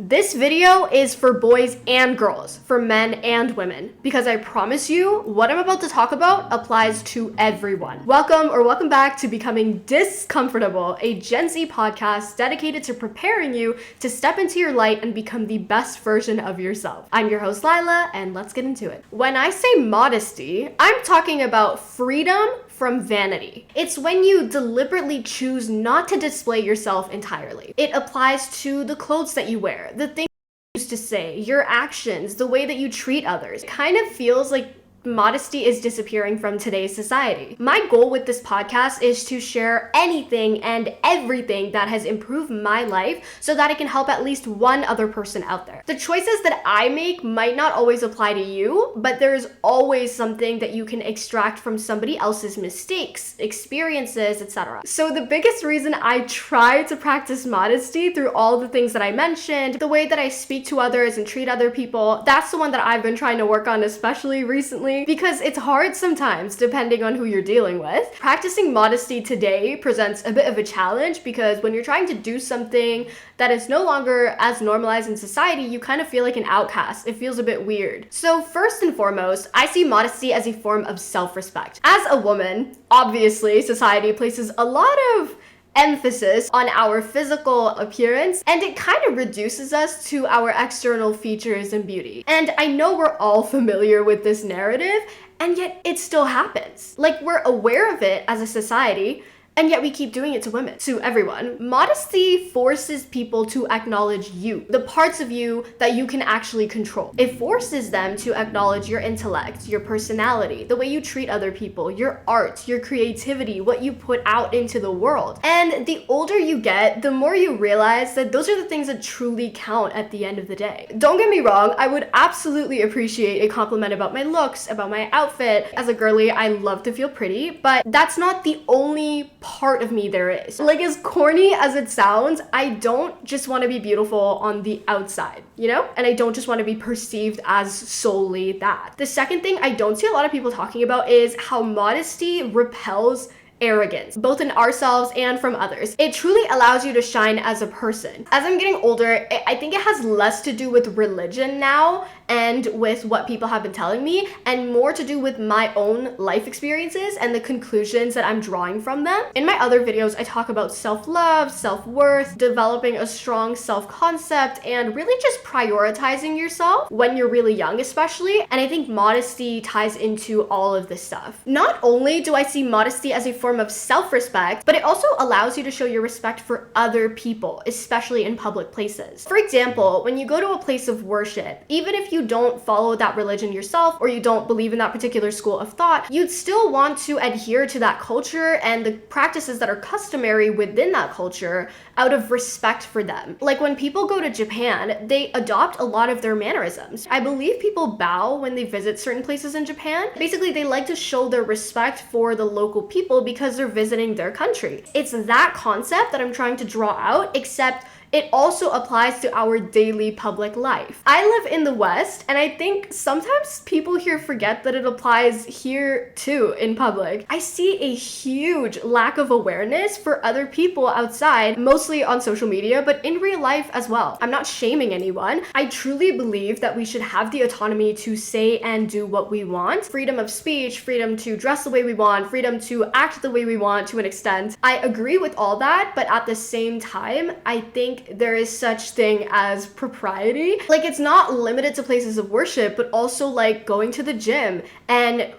This video is for boys and girls, for men and women, because I promise you, what I'm about to talk about applies to everyone. Welcome back to Becoming Disscomfortable, a Gen Z podcast dedicated to preparing you to step into your light and become the best version of yourself. I'm your host, Lyla, and let's get into it. When I say modesty, I'm talking about freedom from vanity. It's when you deliberately choose not to display yourself entirely. It applies to the clothes that you wear, the things you used to say, your actions, the way that you treat others. It kind of feels like modesty is disappearing from today's society. My goal with this podcast is to share anything and everything that has improved my life so that it can help at least one other person out there. The choices that I make might not always apply to you, but there's always something that you can extract from somebody else's mistakes, experiences, etc. So the biggest reason I try to practice modesty through all the things that I mentioned, the way that I speak to others and treat other people, that's the one that I've been trying to work on, especially recently, because it's hard sometimes depending on who you're dealing with. Practicing modesty today presents a bit of a challenge because when you're trying to do something that is no longer as normalized in society, you kind of feel like an outcast. It feels a bit weird. So first and foremost, I see modesty as a form of self-respect. As a woman, obviously society places a lot of emphasis on our physical appearance, and it kind of reduces us to our external features and beauty. And I know we're all familiar with this narrative, and yet it still happens. Like, we're aware of it as a society, and yet we keep doing it to women, to everyone. Modesty forces people to acknowledge you, the parts of you that you can actually control. It forces them to acknowledge your intellect, your personality, the way you treat other people, your art, your creativity, what you put out into the world. And the older you get, the more you realize that those are the things that truly count at the end of the day. Don't get me wrong, I would absolutely appreciate a compliment about my looks, about my outfit. As a girly, I love to feel pretty, but that's not the only part of me there is. Like, as corny as it sounds, I don't just want to be beautiful on the outside, you know? And I don't just want to be perceived as solely that. The second thing I don't see a lot of people talking about is how modesty repels arrogance, both in ourselves and from others. It truly allows you to shine as a person. As I'm getting older, I think it has less to do with religion now and with what people have been telling me, and more to do with my own life experiences and the conclusions that I'm drawing from them. In my other videos, I talk about self-love, self-worth, developing a strong self-concept, and really just prioritizing yourself when you're really young, especially. And I think modesty ties into all of this stuff. Not only do I see modesty as a form of self-respect, but it also allows you to show your respect for other people, especially in public places. For example, when you go to a place of worship, even if you don't follow that religion yourself or you don't believe in that particular school of thought, you'd still want to adhere to that culture and the practices that are customary within that culture out of respect for them. Like, when people go to Japan, they adopt a lot of their mannerisms. I believe people bow when they visit certain places in Japan. Basically, they like to show their respect for the local people because they're visiting their country. It's that concept that I'm trying to draw out, except it also applies to our daily public life. I live in the West, and I think sometimes people here forget that it applies here too in public. I see a huge lack of awareness for other people outside, mostly on social media, but in real life as well. I'm not shaming anyone. I truly believe that we should have the autonomy to say and do what we want. Freedom of speech, freedom to dress the way we want, freedom to act the way we want to an extent. I agree with all that, but at the same time, I think there is such thing as propriety. Like, it's not limited to places of worship, but also like going to the gym and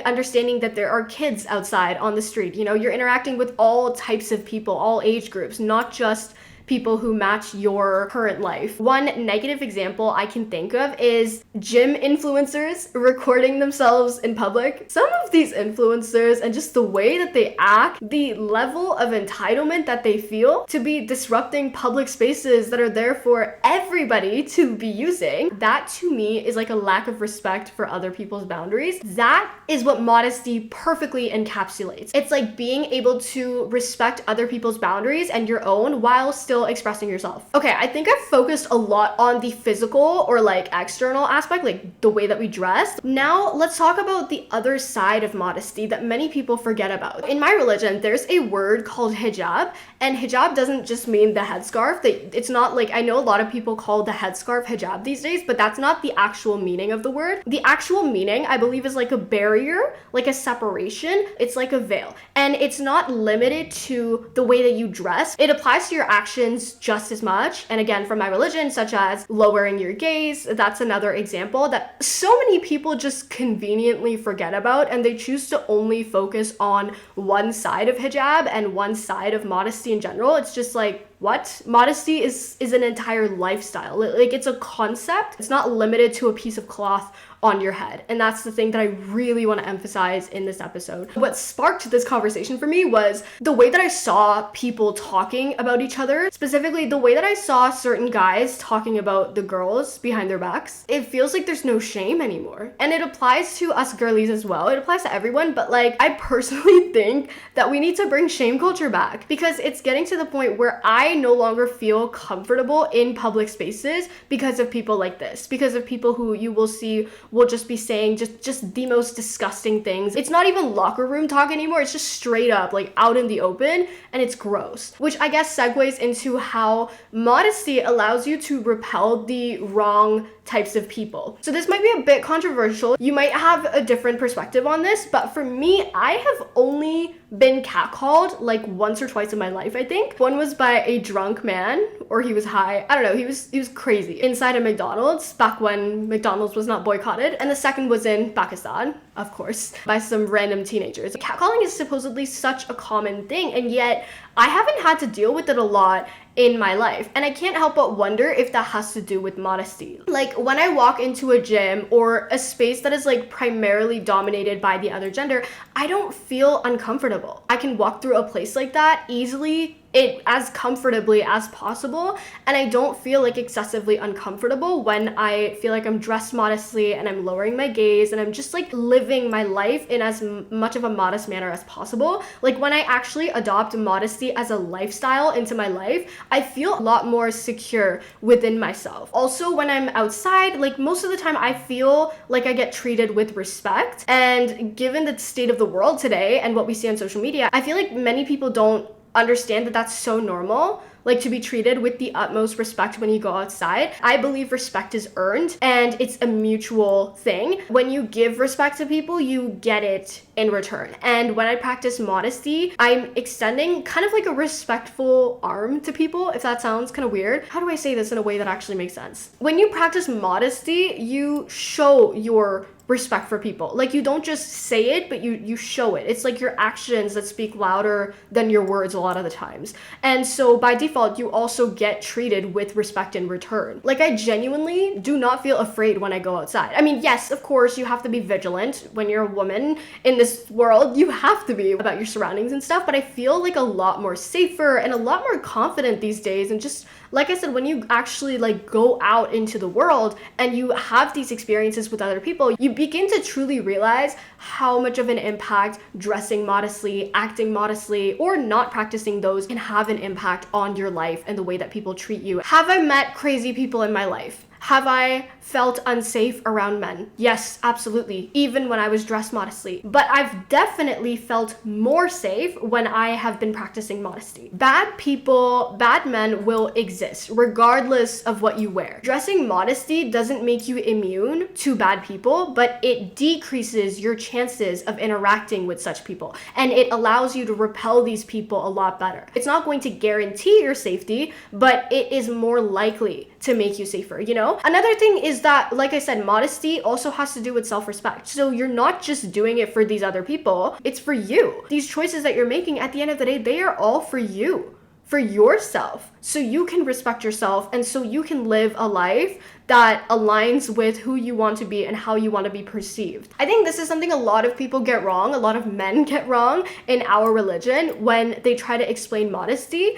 understanding that there are kids outside on the street. You know, you're interacting with all types of people, all age groups, not just people who match your current life. One negative example I can think of is gym influencers recording themselves in public. Some of these influencers and just the way that they act, the level of entitlement that they feel to be disrupting public spaces that are there for everybody to be using, that to me is like a lack of respect for other people's boundaries. That is what modesty perfectly encapsulates. It's like being able to respect other people's boundaries and your own while still still expressing yourself. Okay, I think I've focused a lot on the physical or like external aspect, like the way that we dress. Now let's talk about the other side of modesty that many people forget about. In my religion, there's a word called hijab, and hijab doesn't just mean the headscarf. It's not like, I know a lot of people call the headscarf hijab these days, but that's not the actual meaning of the word. The actual meaning, I believe, is like a barrier, like a separation. It's like a veil, and it's not limited to the way that you dress. It applies to your actions just as much. And again, from my religion, such as lowering your gaze, that's another example that so many people just conveniently forget about, and they choose to only focus on one side of hijab and one side of modesty in general. It's just like, what? Modesty is an entire lifestyle. Like, it's a concept. It's not limited to a piece of cloth on your head. And that's the thing that I really want to emphasize in this episode. What sparked this conversation for me was the way that I saw people talking about each other, specifically the way that I saw certain guys talking about the girls behind their backs. It feels like there's no shame anymore. And it applies to us girlies as well. It applies to everyone, but like, I personally think that we need to bring shame culture back, because it's getting to the point where I no longer feel comfortable in public spaces because of people like this, because of people who you will see will just be saying just the most disgusting things. It's not even locker room talk anymore. It's just straight up like out in the open, and it's gross, which I guess segues into how modesty allows you to repel the wrong types of people. So this might be a bit controversial. You might have a different perspective on this, but for me, I have only been catcalled like once or twice in my life, I think. One was by a drunk man, or he was high. I don't know. He was crazy inside a McDonald's back when McDonald's was not boycotted. And the second was in Pakistan, of course, by some random teenagers. Catcalling is supposedly such a common thing, and yet I haven't had to deal with it a lot in my life. And I can't help but wonder if that has to do with modesty. Like, when I walk into a gym or a space that is like primarily dominated by the other gender, I don't feel uncomfortable. I can walk through a place like that easily, as comfortably as possible, and I don't feel like excessively uncomfortable when I feel like I'm dressed modestly and I'm lowering my gaze and I'm just like living my life in as much of a modest manner as possible. Like, when I actually adopt modesty as a lifestyle into my life, I feel a lot more secure within myself. Also, when I'm outside, like, most of the time I feel like I get treated with respect, and given the state of the world today and what we see on social media, I feel like many people don't understand that that's so normal, like to be treated with the utmost respect when you go outside. I believe respect is earned, and it's a mutual thing. When you give respect to people, you get it in return. And when I practice modesty, I'm extending kind of like a respectful arm to people, if that sounds kind of weird. How do I say this in a way that actually makes sense? When you practice modesty, you show your respect for people. Like, you don't just say it, but you show it. It's like your actions that speak louder than your words a lot of the times. And so by default, you also get treated with respect in return. Like, I genuinely do not feel afraid when I go outside. I mean, yes, of course, you have to be vigilant when you're a woman in this world. You have to be about your surroundings and stuff, but I feel like a lot more safer and a lot more confident these days. And just like I said, when you actually like go out into the world and you have these experiences with other people, you begin to truly realize how much of an impact dressing modestly, acting modestly, or not practicing those can have an impact on your life and the way that people treat you. Have I met crazy people in my life? Have I felt unsafe around men? Yes, absolutely, even when I was dressed modestly. But I've definitely felt more safe when I have been practicing modesty. Bad people, bad men will exist regardless of what you wear. Dressing modesty doesn't make you immune to bad people, but it decreases your chances of interacting with such people, and it allows you to repel these people a lot better. It's not going to guarantee your safety, but it is more likely to make you safer, you know? Another thing is that, like I said, modesty also has to do with self-respect. So you're not just doing it for these other people, it's for you. These choices that you're making, at the end of the day, they are all for you, for yourself, so you can respect yourself and so you can live a life that aligns with who you want to be and how you want to be perceived. I think this is something a lot of people get wrong, a lot of men get wrong in our religion when they try to explain modesty.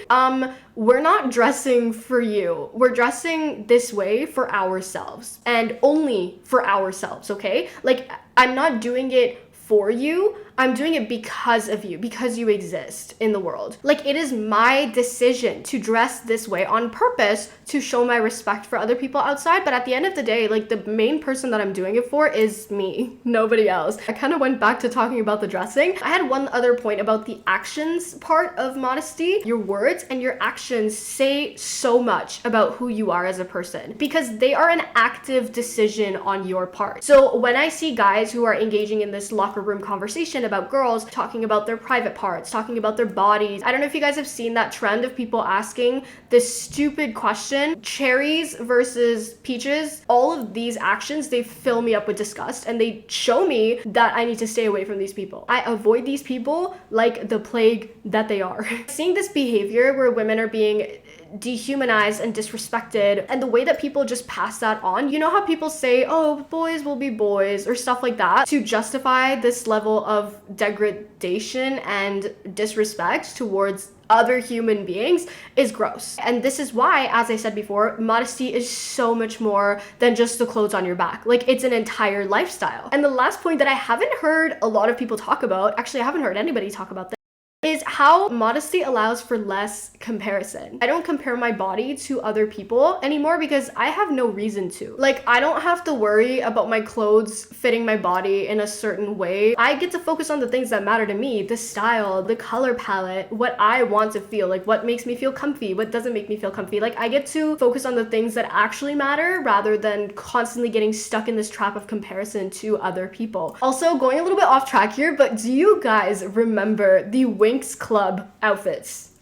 We're not dressing for you. We're dressing this way for ourselves and only for ourselves, okay? Like, I'm not doing it for you. I'm doing it because of you, because you exist in the world. Like, it is my decision to dress this way on purpose to show my respect for other people outside. But at the end of the day, like, the main person that I'm doing it for is me, nobody else. I kind of went back to talking about the dressing. I had one other point about the actions part of modesty. Your words and your actions say so much about who you are as a person because they are an active decision on your part. So when I see guys who are engaging in this locker room conversation about girls talking about their private parts, talking about their bodies, I don't know if you guys have seen that trend of people asking this stupid question, cherries versus peaches. All of these actions, they fill me up with disgust and they show me that I need to stay away from these people. I avoid these people like the plague that they are. Seeing this behavior where women are being dehumanized and disrespected, and the way that people just pass that on, you know how people say, oh, boys will be boys or stuff like that, to justify this level of degradation and disrespect towards other human beings is gross. And this is why, as I said before, modesty is so much more than just the clothes on your back. Like, it's an entire lifestyle. And the last point that I haven't heard a lot of people talk about, actually I haven't heard anybody talk about this, is how modesty allows for less comparison. I don't compare my body to other people anymore because I have no reason to. Like, I don't have to worry about my clothes fitting my body in a certain way. I get to focus on the things that matter to me, the style, the color palette, what I want to feel, like what makes me feel comfy, what doesn't make me feel comfy. Like, I get to focus on the things that actually matter rather than constantly getting stuck in this trap of comparison to other people. Also, going a little bit off track here, but do you guys remember the Winx Club outfits?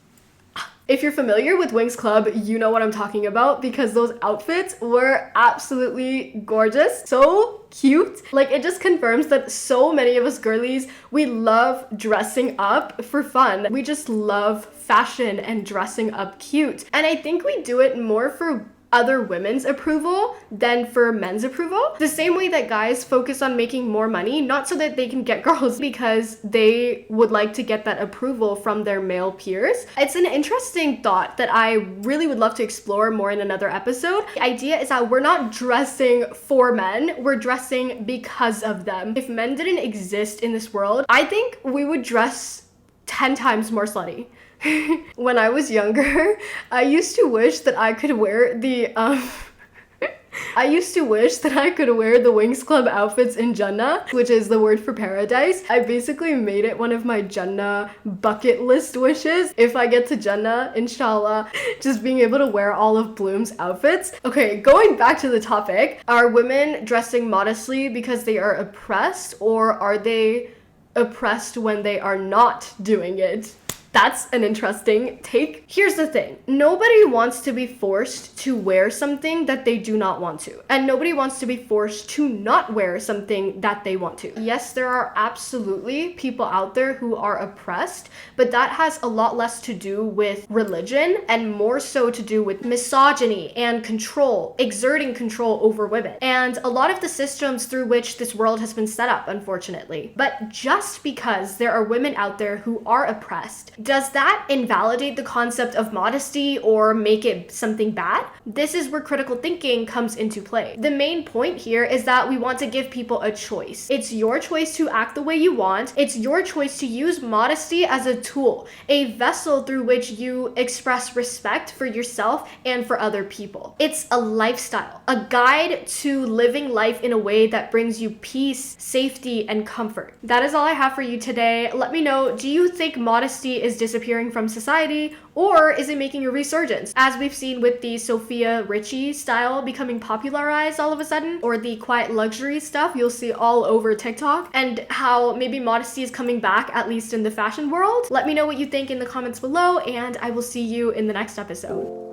If you're familiar with Winx Club, you know what I'm talking about because those outfits were absolutely gorgeous. So cute. Like, it just confirms that so many of us girlies, we love dressing up for fun. We just love fashion and dressing up cute. And I think we do it more for other women's approval than for men's approval. The same way that guys focus on making more money, not so that they can get girls, because they would like to get that approval from their male peers. It's an interesting thought that I really would love to explore more in another episode. The idea is that we're not dressing for men, we're dressing because of them. If men didn't exist in this world, I think we would dress 10 times more slutty. When I was younger, I used to wish that I could wear the Winx Club outfits in Jannah, which is the word for paradise. I basically made it one of my Jannah bucket list wishes. If I get to Jannah, inshallah, just being able to wear all of Bloom's outfits. Okay, going back to the topic, are women dressing modestly because they are oppressed, or are they oppressed when they are not doing it? That's an interesting take. Here's the thing. Nobody wants to be forced to wear something that they do not want to. And nobody wants to be forced to not wear something that they want to. Yes, there are absolutely people out there who are oppressed, but that has a lot less to do with religion and more so to do with misogyny and control, exerting control over women. And a lot of the systems through which this world has been set up, unfortunately. But just because there are women out there who are oppressed, does that invalidate the concept of modesty or make it something bad? This is where critical thinking comes into play. The main point here is that we want to give people a choice. It's your choice to act the way you want. It's your choice to use modesty as a tool, a vessel through which you express respect for yourself and for other people. It's a lifestyle, a guide to living life in a way that brings you peace, safety, and comfort. That is all I have for you today. Let me know, do you think modesty is disappearing from society, or is it making a resurgence? As we've seen with the Sofia Richie style becoming popularized all of a sudden, or the quiet luxury stuff you'll see all over TikTok, and how maybe modesty is coming back, at least in the fashion world. Let me know what you think in the comments below, and I will see you in the next episode.